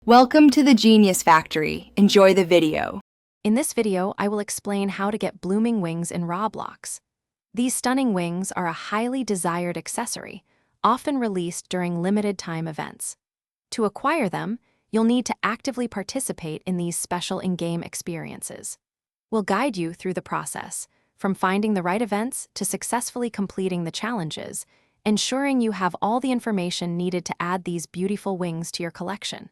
Welcome to the Genius Factory. Enjoy the video. In this video, I will explain how to get blooming wings in Roblox. These stunning wings are a highly desired accessory, often released during limited-time events. To acquire them, you'll need to actively participate in these special in-game experiences. We'll guide you through the process, from finding the right events to successfully completing the challenges, ensuring you have all the information needed to add these beautiful wings to your collection.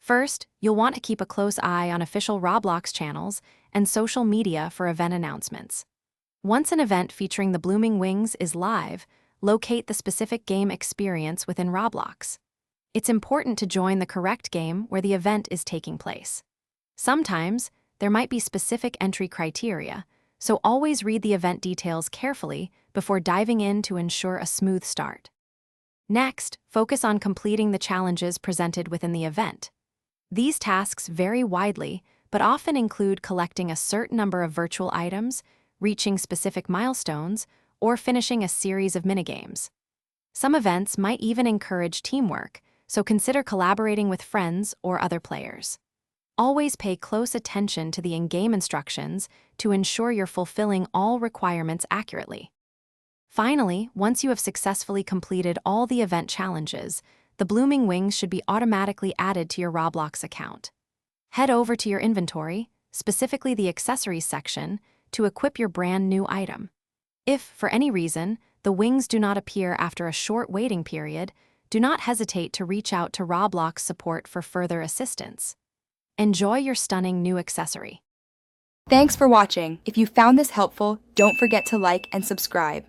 First, you'll want to keep a close eye on official Roblox channels and social media for event announcements. Once an event featuring the blooming wings is live, locate the specific game experience within Roblox. It's important to join the correct game where the event is taking place. Sometimes, there might be specific entry criteria, so always read the event details carefully before diving in to ensure a smooth start. Next, focus on completing the challenges presented within the event. These tasks vary widely, but often include collecting a certain number of virtual items, reaching specific milestones, or finishing a series of minigames. Some events might even encourage teamwork, so consider collaborating with friends or other players. Always pay close attention to the in-game instructions to ensure you're fulfilling all requirements accurately. Finally, once you have successfully completed all the event challenges, the blooming wings should be automatically added to your Roblox account. Head over to your inventory, specifically the accessories section, to equip your brand new item. If, for any reason, the wings do not appear after a short waiting period, do not hesitate to reach out to Roblox support for further assistance. Enjoy your stunning new accessory. Thanks for watching. If you found this helpful, don't forget to like and subscribe.